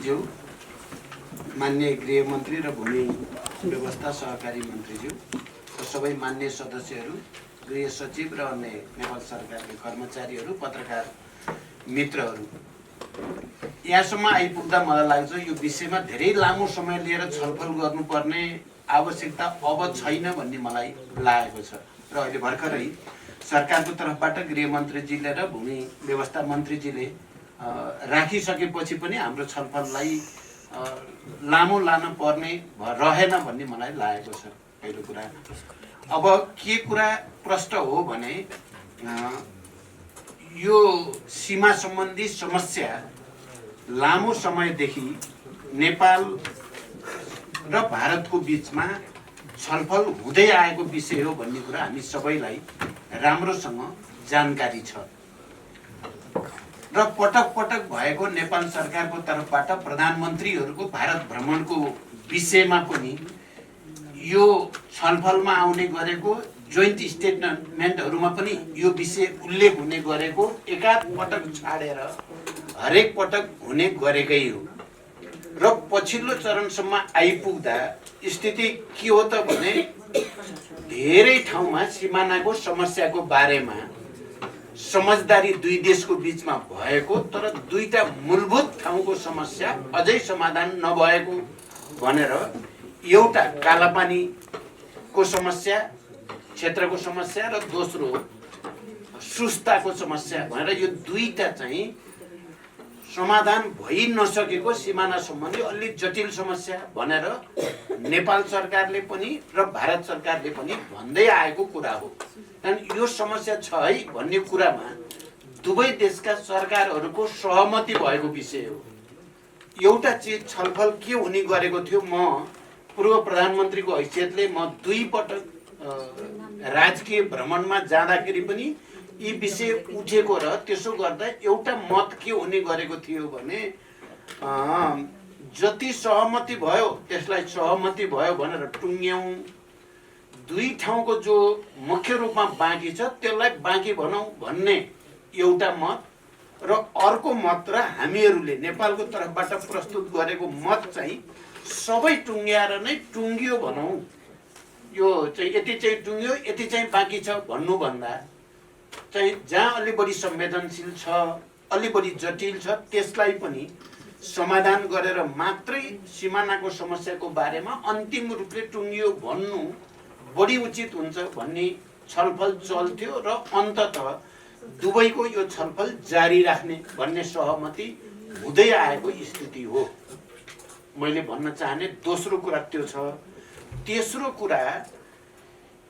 मन्त्रीज्यू, मान्य गृहमन्त्री र भूमि व्यवस्था सहकारी मन्त्रीज्यू र सबै मान्य सदस्यहरू, गृह सचिव र अन्य नेपाल सरकारका कर्मचारीहरू, पत्रकार मित्रहरू, यहाँसम्म आइपुग्दा मलाई लाग्छ यो विषयमा धेरै लामो समय लिएर छलफल गर्नुपर्ने आवश्यकता अब छैन भन्ने मलाई लागेको छ र अहिले भर्खरै सरकारको तर्फबाट गृहमन्त्रीजीले र भूमि व्यवस्था मन्त्रीजीले राखिसकेपछि पनि हाम्रो छलफललाई लामो लान पर्ने रहेन भन्ने मलाई लागेको छ। पहिलो कुरा अब के कुरा प्रश्न हो भने यो सीमा सम्बन्धी समस्या लामो समयदेखि नेपाल र भारतको बीचमा छलफल हुँदै आएको विषय हो भन्ने कुरा हामी सबैलाई राम्रोसँग जानकारी छ र पटक पटक भएको नेपाल सरकारको तर्फबाट प्रधानमन्त्रीहरूको भारत भ्रमणको विषयमा पनि यो छलफलमा आउने गरेको जोइन्ट स्टेटमेन्टहरूमा पनि यो विषय उल्लेख हुने गरेको एकाध पटक छाडेर हरेक पटक हुने गरेकै हो र पछिल्लो चरणसम्म आइपुग्दा स्थिति के हो त भने धेरै ठाउँमा सिमानाको समस्याको बारेमा समझदारी दुई देशको बीचमा भएको तर दुईटा मूलभूत ठाउँको समस्या अझै समाधान नभएको भनेर एउटा कालापानीको समस्या क्षेत्रको समस्या र दोस्रो सुस्ताको समस्या भनेर यो दुईटा चाहिँ समाधान भइ नसकेको सिमाना सम्बन्धी अलि जटिल समस्या भनेर नेपाल सरकारले पनि र भारत सरकारले पनि भन्दै आएको कुरा हो। यो समस्या छ है भन्ने कुरामा दुवै देशका सरकारहरूको सहमति भएको विषय हो। एउटा चिज छलफल के हुने गरेको थियो, म पूर्व प्रधानमन्त्रीको हैसियतले म दुई पटक राजकीय भ्रमणमा जाँदाखेरि पनि यी विषय उठेको र त्यसो गर्दा एउटा मत के हुने गरेको थियो भने जति सहमति भयो त्यसलाई सहमति भयो भनेर टुङ्ग्यौँ, दुई ठाउँको जो मुख्य रूपमा बाँकी छ त्यसलाई बाँकी भनौँ भन्ने एउटा मत र अर्को मत र हामीहरूले नेपालको तर्फबाट प्रस्तुत गरेको मत चाहिँ सबै टुङ्ग्याएर नै टुङ्गियो भनौँ, यो चाहिँ यति चाहिँ टुङ्ग्यो यति चाहिँ बाँकी छ भन्नुभन्दा चाहिँ जहाँ अलि बढी संवेदनशील छ, अलि बढी जटिल छ त्यसलाई पनि समाधान गरेर मात्रै सिमानाको समस्याको बारेमा अन्तिम रूपले टुङ्गियो भन्नु बढी उचित हुन्छ भन्ने छलफल चल्थ्यो र अन्ततः दुवैको यो छलफल जारी राख्ने भन्ने सहमति हुँदै आएको स्थिति हो। मैले भन्न चाहने दोस्रो कुरा त्यो छ। तेस्रो कुरा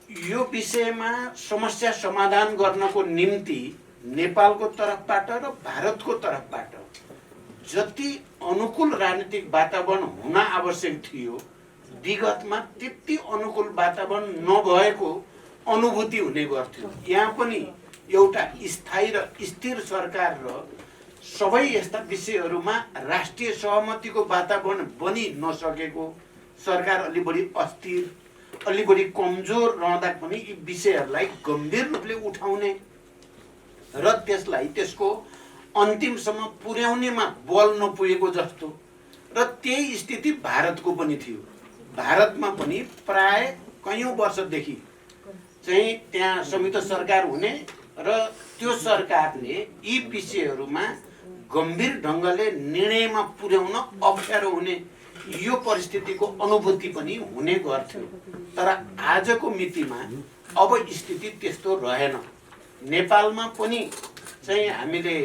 यो विषयमा समस्या समाधान गर्नको निम्ति नेपालको तर्फबाट र भारतको तर्फबाट जति अनुकूल राजनीतिक वातावरण हुन आवश्यक थियो विगतमा त्यति अनुकूल वातावरण नभएको अनुभूति हुने गर्थ्यो। यहाँ पनि एउटा स्थायी र स्थिर सरकार र सबै यस्ता विषयहरूमा राष्ट्रिय सहमतिको वातावरण बनि नसकेको, सरकार अलि बढी अस्थिर अलि बढी कमजोर रहँदा पनि यी विषयहरूलाई गम्भीर रूपले उठाउने र त्यसलाई त्यसको अन्तिमसम्म पुर्याउनेमा बल नपुगेको जस्तो र त्यही स्थिति भारतको पनि थियो। भारतमा पनि प्राय कयौं वर्षदेखि चाहिँ त्यहाँ संयुक्त सरकार हुने र त्यो सरकारले यी विषयहरूमा गम्भीर ढङ्गले निर्णयमा पुर्याउन अप्ठ्यारो हुने यो परिस्थितिको अनुभूति पनि हुने गर्थ्यो। तर आजको मितिमा अब स्थिति त्यस्तो रहेन। नेपालमा पनि चाहिँ हामीले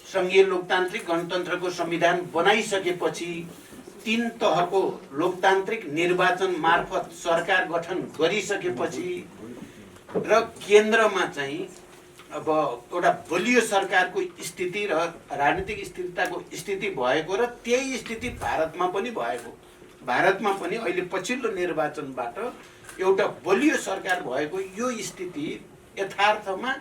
संघीय लोकतान्त्रिक गणतन्त्रको संविधान बनाइसकेपछि 3 तहको लोकतान्त्रिक निर्वाचन मार्फत सरकार गठन गरिसकेपछि र केन्द्रमा चाहिँ अब एउटा बलियो सरकारको स्थिति र राजनीतिक स्थिरताको स्थिति भएको र त्यही स्थिति भारतमा पनि भएको, भारतमा पनि अहिले पछिल्लो निर्वाचनबाट एउटा बलियो सरकार भएको यो स्थिति यथार्थमा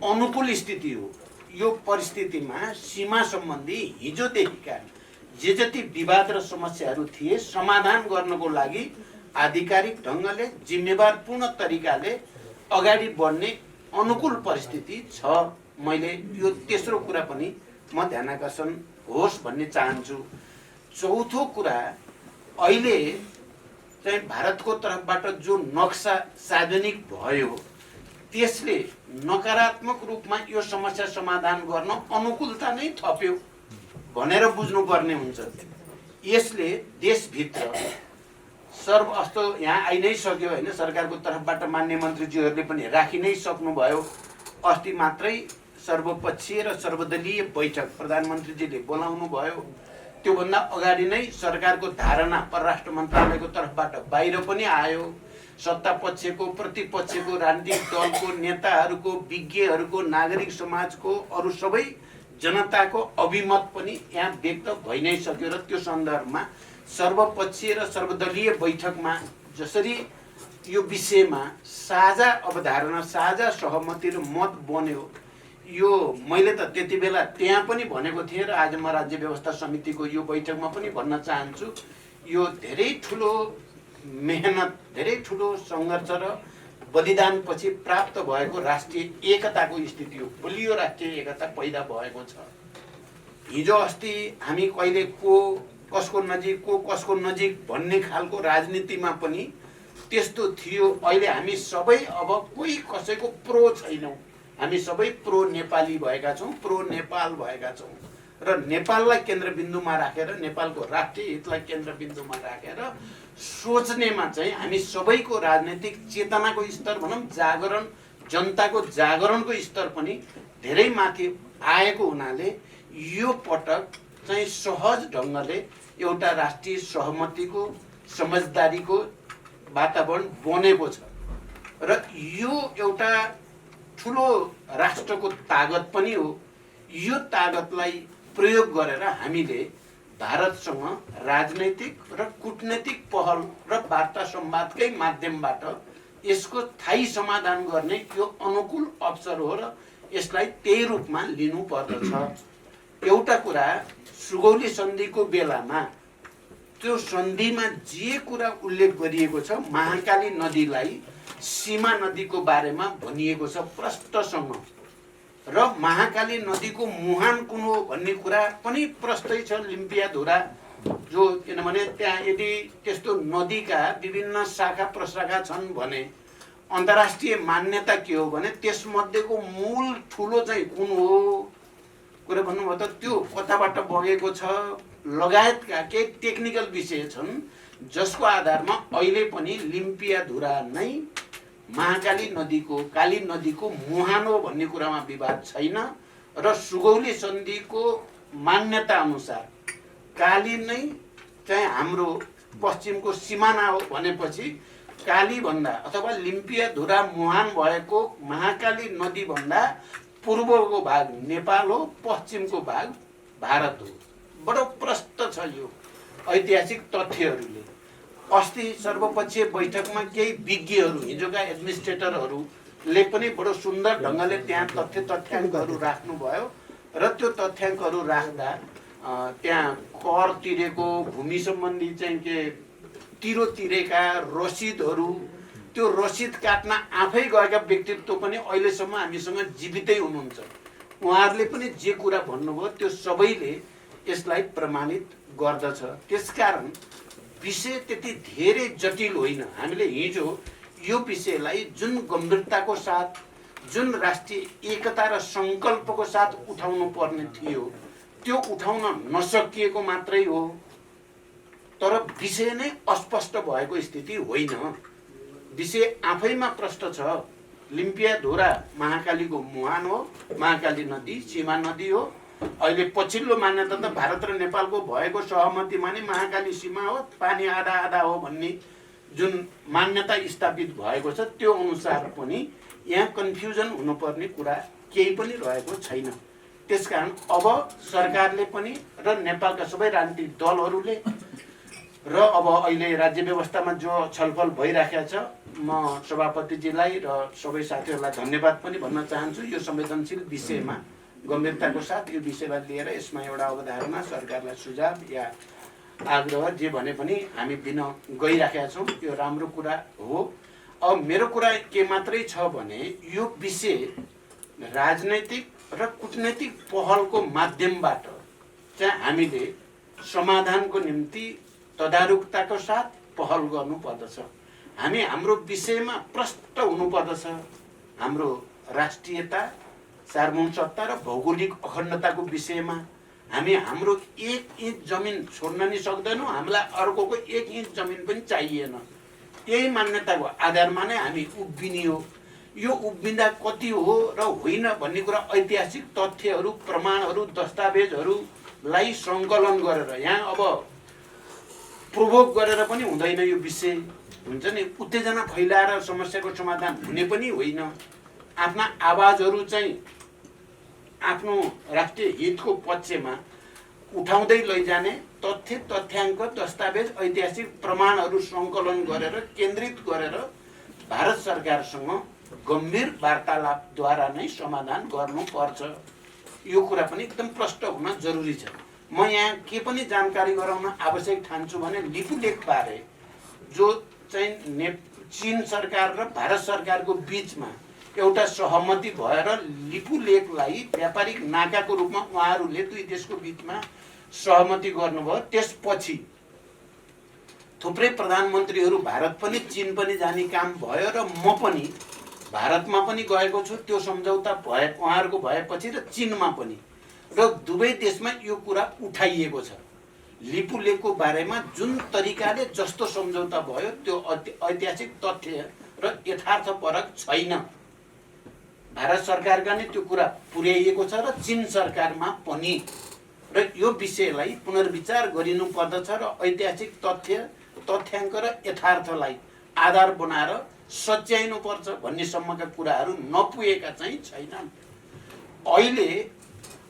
अनुकूल स्थिति हो। यो परिस्थितिमा सीमा सम्बन्धी हिजोदेखिका जे जति विवाद र समस्याहरू थिए समाधान गर्नको लागि आधिकारिक ढङ्गले जिम्मेवारपूर्ण तरिकाले अगाडि बढ्ने अनुकूल परिस्थिति छ। मैले यो तेस्रो कुरा पनि म ध्यानकर्षण होस् भन्ने चाहन्छु। चौथो कुरा, अहिले चाहिँ भारतको तर्फबाट जो नक्सा सार्वजनिक भयो त्यसले नकारात्मक रूपमा यो समस्या समाधान गर्न अनुकूलता नै थप्यो भनेर बुझ्नुपर्ने हुन्छ। यसले देशभित्र सर्वअस्त यहाँ आइ नै सक्यो होइन, सरकारको तर्फबाट मान्य मन्त्रीज्यूहरूले पनि राखि नै सक्नुभयो। अस्ति मात्रै सर्वपक्षीय र सर्वदलीय बैठक प्रधानमन्त्रीजीले बोलाउनु भयो। त्योभन्दा अगाडि नै सरकारको धारणा परराष्ट्र मन्त्रालयको तर्फबाट बाहिर पनि आयो। सत्ता पक्षको प्रतिपक्षको राजनीतिक दलको नेताहरूको, विज्ञहरूको, नागरिक समाजको, अरू सबै जनताको अभिमत पनि यहाँ व्यक्त भइ नै सक्यो। र त्यो सन्दर्भमा सर्वपक्षीय र सर्वदलीय बैठकमा जसरी यो विषयमा साझा अवधारणा, साझा सहमति र मत बन्यो, यो मैले त त्यति बेला त्यहाँ पनि भनेको थिएँ र आज म राज्य व्यवस्था समितिको यो बैठकमा पनि भन्न चाहन्छु। यो धेरै ठुलो मेहनत, धेरै ठुलो सङ्घर्ष र बलिदानपछि प्राप्त भएको राष्ट्रिय एकताको स्थिति हो। बलियो राष्ट्रिय एकता पैदा भएको छ। हिजो अस्ति हामी कहिले को कसको नजिक भन्ने खालको राजनीतिमा पनि त्यस्तो थियो। अहिले हामी सबै अब कोही कसैको प्रो छैनौँ, हामी सबै प्रो नेपाली भएका छौँ, प्रो नेपाल भएका छौँ र नेपाललाई केन्द्रबिन्दुमा राखेर, नेपालको राष्ट्रिय हितलाई केन्द्रबिन्दुमा राखेर सोच्नेमा चाहिँ हामी सबैको राजनैतिक चेतनाको स्तर भनौँ, जागरण, जनताको जागरणको स्तर पनि धेरै माथि आएको हुनाले यो पटक चाहिँ सहज ढङ्गले एउटा राष्ट्रिय सहमतिको, समझदारीको वातावरण बनेको छ। र यो एउटा ठुलो राष्ट्रको तागत पनि हो। यो तागतलाई प्रयोग गरेर हामीले भारतसँग राजनैतिक र कूटनैतिक पहल र वार्ता संवादकै माध्यमबाट यसको स्थायी समाधान गर्ने यो अनुकूल अवसर हो र यसलाई त्यही रूपमा लिनु पर्दछ। एउटा कुरा, सुगौली सन्धिको बेलामा त्यो सन्धिमा जे कुरा उल्लेख गरिएको छ, महाकाली नदीलाई सीमा नदीको बारेमा भनिएको छ प्रष्टसँग, र महाकाली नदीको मुहान कुन हो भन्ने कुरा पनि प्रष्टै छ। लिम्पियाधुरा जो, किनभने त्यहाँ यदि त्यस्तो नदीका विभिन्न शाखा प्रशाखा छन् भने अन्तर्राष्ट्रिय मान्यता के हो भने त्यसमध्येको मूल ठुलो चाहिँ कुन हो कुरा भन्नुभयो त त्यो कताबाट बगेको छ लगायतका केही टेक्निकल विषय छन् जसको आधारमा अहिले पनि लिम्पियाधुरा नै महाकाली नदीको, काली नदीको मुहान हो भन्ने कुरामा विवाद छैन। र सुगौली सन्धिको मान्यता अनुसार काली नै चाहिँ हाम्रो पश्चिमको सिमाना हो भनेपछि काली भन्दा अथवा लिम्पियाधुरा मुहान भएको महाकाली नदी भन्दा पूर्वको भाग नेपाल हो, पश्चिमको भाग भारत हो। बडो प्रष्ट छ यो ऐतिहासिक तथ्यहरूले। अस्ति सर्वपक्षीय बैठकमा केही विज्ञहरू, हिजोका एडमिनिस्ट्रेटरहरूले पनि बडो सुन्दर ढङ्गले त्यहाँ तथ्याङ्कहरू राख्नुभयो र त्यो तथ्याङ्कहरू राख्दा त्यहाँ कर तिरेको, भूमि सम्बन्धी चाहिँ के तिरो तिरेका रसिदहरू, त्यो रसिद काट्न आफै गएका व्यक्तित्व पनि अहिलेसम्म हामीसँग जीवितै हुनुहुन्छ। उहाँहरूले पनि जे कुरा भन्नुभयो त्यो सबैले यसलाई प्रमाणित गर्दछ। त्यसकारण विषय त्यति धेरै जटिल होइन। हामीले हिजो यो विषयलाई जुन गम्भीरताको साथ, जुन राष्ट्रिय एकता र सङ्कल्पको साथ उठाउनु पर्ने थियो त्यो उठाउन नसकिएको मात्रै हो। तर विषय नै अस्पष्ट भएको स्थिति होइन। विषय आफैमा प्रष्ट छ। लिम्पियाधुरा महाकालीको मुहान हो, महाकाली नदी सीमा नदी हो। अहिले पछिल्लो मान्यता त भारत र नेपालको भएको सहमतिमा नै महाकाली सीमा हो, पानी आधा आधा हो भन्ने जुन मान्यता स्थापित भएको छ त्यो अनुसार पनि यहाँ कन्फ्युजन हुनुपर्ने कुरा केही पनि रहेको छैन। त्यसकारण अब सरकारले पनि र नेपालका सबै राजनीतिक दलहरूले र अब अहिले राज्य व्यवस्थामा जो छलफल भइराखेको छ, म सभापतिजीलाई र सबै साथीहरूलाई धन्यवाद पनि भन्न चाहन्छु। यो संवेदनशील विषयमा गम्भीरताको साथ यो विषयलाई लिएर यसमा एउटा अवधारणा, सरकारलाई सुझाव या आग्रह जे भने पनि हामी दिन गइराखेका छौँ। यो राम्रो कुरा हो। अब मेरो कुरा के मात्रै छ भने यो विषय राजनैतिक र कूटनैतिक पहलको माध्यमबाट चाहिँ हामीले समाधानको निम्ति तदारुकताको साथ पहल गर्नुपर्दछ। हामी हाम्रो विषयमा प्रष्ट हुनुपर्दछ। हाम्रो राष्ट्रियता, सार्वभौम सत्ता र भौगोलिक अखण्डताको विषयमा हामी हाम्रो 1 इन्च जमिन छोड्न नि सक्दैनौँ, हामीलाई अर्कोको 1 इन्च जमिन पनि चाहिएन। यही मान्यताको आधारमा नै हामी उभिने हो। यो उभिँदा कति हो र होइन भन्ने कुरा ऐतिहासिक तथ्यहरू, प्रमाणहरू, दस्तावेजहरूलाई सङ्कलन गरेर, यहाँ अब प्रोभोक गरेर पनि हुँदैन। यो विषय हुन्छ नि, उत्तेजना फैलाएर समस्याको समाधान हुने पनि होइन। आफ्ना आवाजहरू चाहिँ आफ्नो राष्ट्रिय हितको पक्षमा उठाउँदै लैजाने तथ्य, तथ्याङ्क, दस्तावेज, ऐतिहासिक प्रमाणहरू सङ्कलन गरेर, केन्द्रित गरेर भारत सरकारसँग गम्भीर वार्तालापद्वारा नै समाधान गर्नुपर्छ। यो कुरा पनि एकदम प्रष्ट हुन जरुरी छ। म यहाँ के पनि जानकारी गराउन आवश्यक ठान्छु भने लिपुलेखबारे जो चाहिँ चीन सरकार र भारत सरकारको बीचमा एउटा सहमति भएर लिपुलेखलाई व्यापारिक नाकाको रूपमा उहाँहरूले दुई देशको बीचमा सहमति गर्नुभयो। त्यसपछि थुप्रै प्रधानमन्त्रीहरू भारत पनि चीन पनि जाने काम भयो र म पनि भारतमा पनि गएको छु। त्यो सम्झौता भए उहाँहरूको भएपछि र चीनमा पनि, र दुवै देशमा यो कुरा उठाइएको छ। लिपुलेखको बारेमा जुन तरिकाले जस्तो सम्झौता भयो त्यो ऐतिहासिक तथ्य र यथार्थपरक छैन। भारत सरकारका नै त्यो कुरा पुर्याइएको छ र चीन सरकारमा पनि, र यो विषयलाई पुनर्विचार गरिनु पर्दछ र ऐतिहासिक तथ्य, तथ्याङ्क र यथार्थलाई आधार बनाएर सच्याइनु पर्छ भन्ने सम्मका कुराहरू नपुगेका चाहिँ छैनन्। अहिले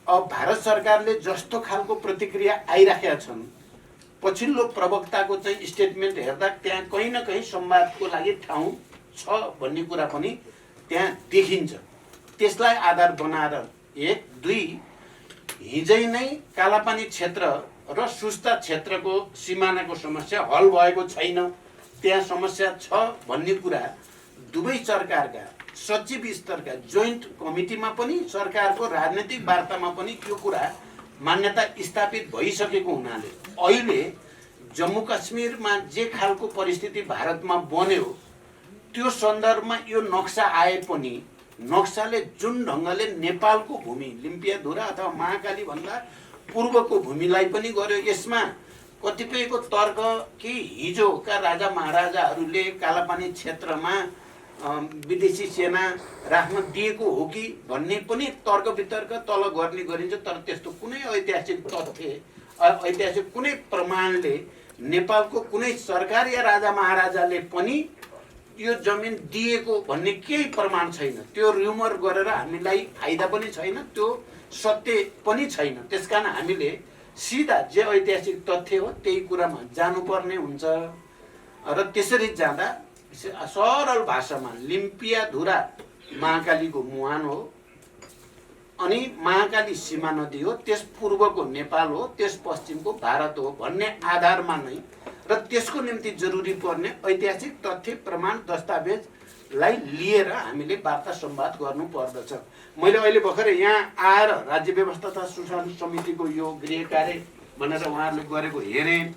अब भारत सरकारले जस्तो खालको प्रतिक्रिया आइराखेका छन्, पछिल्लो प्रवक्ताको चाहिँ स्टेटमेन्ट हेर्दा त्यहाँ कहीँ न कहीँ संवादको लागि ठाउँ छ भन्ने कुरा पनि त्यहाँ देखिन्छ। त्यसलाई आधार बनाएर 1, 2 हिजै नै कालापानी क्षेत्र र सुस्ता क्षेत्रको सिमानाको समस्या हल भएको छैन, त्यहाँ समस्या छ भन्ने कुरा दुवै सरकारका सचिव स्तरका जोइन्ट कमिटीमा पनि, सरकारको राजनीतिक वार्तामा पनि त्यो कुरा मान्यता स्थापित भइसकेको हुनाले अहिले जम्मू कश्मीरमा जे खालको परिस्थिति भारतमा बन्यो त्यो सन्दर्भमा यो नक्सा आए पनि नक्साले जुन ढङ्गले नेपालको भूमि लिम्पियाधुरा अथवा महाकाली भन्दा पूर्वको भूमिलाई पनि गर्यो, यसमा कतिपयको तर्क कि हिजोका राजा महाराजाहरूले कालापानी क्षेत्रमा विदेशी सेना राख्न दिएको हो कि भन्ने पनि तर्क वितर्क तल गर्ने गरिन्छ। तर त्यस्तो कुनै ऐतिहासिक तथ्य, ऐतिहासिक कुनै प्रमाणले नेपालको कुनै सरकार या राजा महाराजाले पनि यो जमिन दिएको भन्ने केही प्रमाण छैन। त्यो र्युमर गरेर हामीलाई फाइदा पनि छैन, त्यो सत्य पनि छैन। त्यसकारण हामीले सिधा जे ऐतिहासिक तथ्य हो त्यही कुरामा जानुपर्ने हुन्छ। र त्यसरी जाँदा सरल भाषामा लिम्पियाधुरा महाकालीको मुहान हो, अनि महाकाली सीमा नदी हो, त्यस पूर्वको नेपाल हो, त्यस पश्चिमको भारत हो भन्ने आधारमा नै र त्यसको निम्ति जरुरी पर्ने ऐतिहासिक तथ्य, प्रमाण, दस्तावेजलाई लिएर हामीले वार्ता संवाद गर्नु पर्दछ। मैले अहिले भर्खरै यहाँ आएर राज्य व्यवस्था तथा सुशासन समितिको यो गृह कार्य भनेर उहाँहरूले गरेको हेरेँ।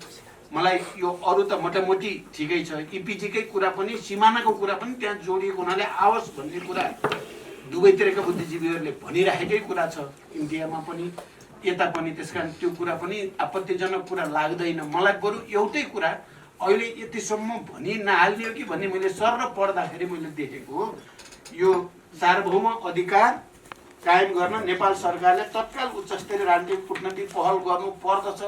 मलाई यो अरू त मोटामोटी ठिकै छ, इपिजीकै कुरा पनि, सिमानाको कुरा पनि त्यहाँ जोडिएको हुनाले आओस् भन्ने कुरा दुवैतिरका बुद्धिजीवीहरूले भनिराखेकै कुरा छ, इन्डियामा पनि यता पनि। त्यसकारण त्यो कुरा पनि आपत्तिजनक कुरा लाग्दैन मलाई। बरु एउटै कुरा अहिले यतिसम्म भनि नहाल्ने हो कि भन्ने मैले सर्र पढ्दाखेरि मैले देखेको हो, यो सार्वभौम अधिकार कायम गर्न नेपाल सरकारले तत्काल उच्चस्तरीय राजनीतिक कूटनीतिक पहल गर्नु पर्दछ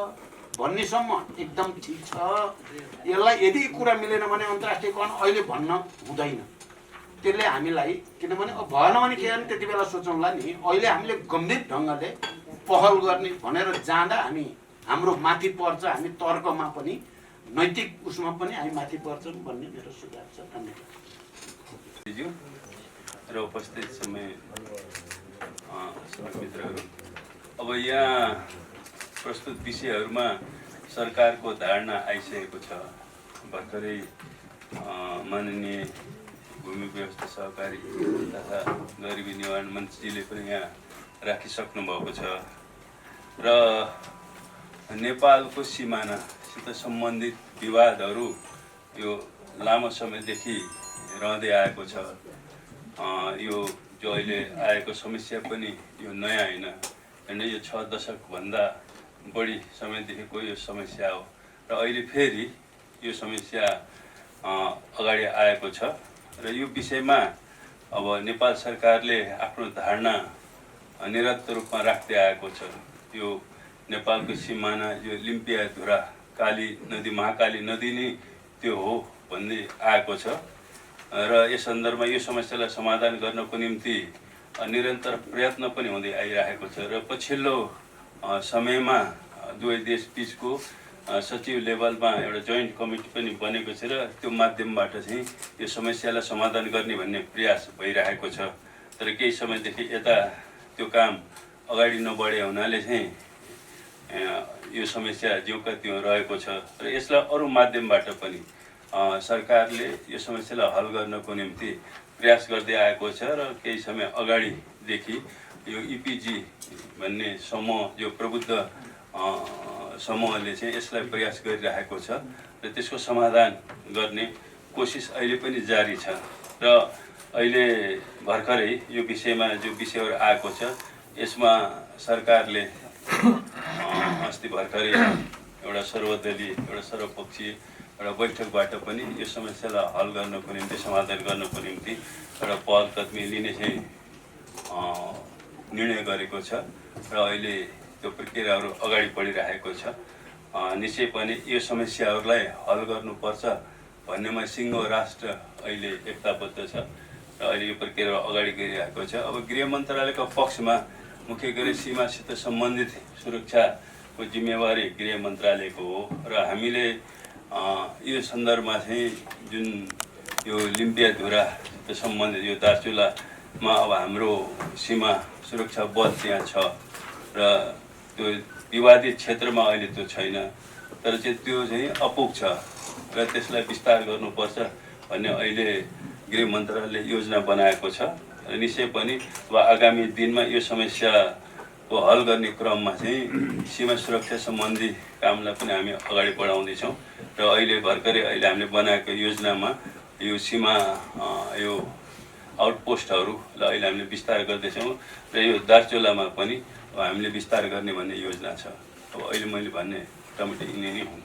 भन्नेसम्म एकदम ठिक छ। यसलाई यदि कुरा मिलेन भने अन्तर्राष्ट्रियकरण अहिले भन्न हुँदैन। त्यसले हामीलाई, किनभने भएन भने के गर्ने त्यति बेला सोचौँला नि, अहिले हामीले गम्भीर ढङ्गले पहल गर्ने भनेर जाँदा हामी हाम्रो माथि पर्छ, हामी तर्कमा पनि नैतिक उसमा पनि हामी माथि पर्छौँ भन्ने मेरो सुझाव छ। धन्यवाद। र उपस्थित समय मित्रहरू, अब यहाँ प्रस्तुत विषयहरूमा सरकारको धारणा आइसकेको छ। भर्खरै माननीय भूमि व्यवस्था सहकारी तथा गरिबी निवारण मन्त्रीले पनि यहाँ राखिसक्नु भएको छ। र नेपालको सिमानासित सम्बन्धित विवादहरू यो लामो समयदेखि रहँदै आएको छ। यो जो अहिले आएको समस्या पनि यो नयाँ होइन, होइन यो 6 दशकभन्दा बढी समयदेखिको यो समस्या हो र अहिले फेरि यो समस्या अगाडि आएको छ र यो विषयमा अब नेपाल सरकारले आफ्नो धारणा निरन्तर रूपमा राख्दै आएको छ। यो नेपालको सिमाना यो लिम्पियाधुरा काली नदी महाकाली नदी नै त्यो हो भन्दै आएको छ र यस सन्दर्भमा यो समस्यालाई समाधान गर्नको निम्ति निरन्तर प्रयत्न पनि हुँदै आइरहेको छ र पछिल्लो समयमा दुवै देश बिचको सचिव लेभलमा एउटा जोइन्ट कमिटी पनि बनेको छ र त्यो माध्यमबाट चाहिँ यो समस्यालाई समाधान गर्ने भन्ने प्रयास भइरहेको छ। तर केही समयदेखि यता त्यो काम अगाडि नबढे हुनाले चाहिँ यो समस्या ज्यूका त्यों रहेको छ र यसलाई अरू माध्यमबाट पनि सरकारले यो समस्यालाई हल गर्नको निम्ति प्रयास गर्दै आएको छ र केही समय अगाडिदेखि यो इपिजी भन्ने समूह जो प्रबुद्ध समूहले चाहिँ यसलाई प्रयास गरिरहेको छ र त्यसको समाधान गर्ने कोसिस अहिले पनि जारी छ र अहिले भर्खरै यो विषयमा जो विषयहरू आएको छ यसमा सरकारले अस्ति भर्खरै एउटा सर्वदलीय एउटा सर्वपक्षीय एउटा बैठकबाट पनि यो समस्यालाई हल गर्नको निम्ति समाधान गर्नको निम्ति एउटा पहल कदमी लिने चाहिँ निर्णय गरेको छ र अहिले त्यो प्रक्रियाहरू अगाडि बढिरहेको छ। निश्चय पनि यो समस्याहरूलाई हल गर्नुपर्छ भन्नेमा सिङ्गो राष्ट्र अहिले एकताबद्ध छ र अहिले यो प्रक्रिया अगाडि गइरहेको छ। अब गृह मन्त्रालयको पक्षमा मुख्य गरी सीमासित सम्बन्धित सुरक्षाको जिम्मेवारी गृह मन्त्रालयको हो र हामीले यो सन्दर्भमा चाहिँ जुन यो लिम्पियाधुरासित सम्बन्धित यो दार्चुलामा अब हाम्रो सीमा सुरक्षा बल त्यहाँ छ र त्यो विवादित क्षेत्रमा अहिले त्यो छैन, तर चाहिँ त्यो चाहिँ अपुग छ र त्यसलाई विस्तार गर्नुपर्छ भन्ने अहिले गृह मन्त्रालयले योजना बनाएको छ र निश्चय पनि अब आगामी दिनमा यो समस्याको हल गर्ने क्रममा चाहिँ सीमा सुरक्षा सम्बन्धी कामलाई पनि हामी अगाडि बढाउँदैछौँ र अहिले भर्खरै अहिले हामीले बनाएको योजनामा यो सीमा यो आउटपोस्टहरूलाई अहिले हामीले विस्तार गर्दैछौँ र यो दार्चुलामा पनि हामीले विस्तार गर्ने भन्ने योजना छ। अब अहिले मैले भन्ने मोटामोटी यिनै नै हुन्।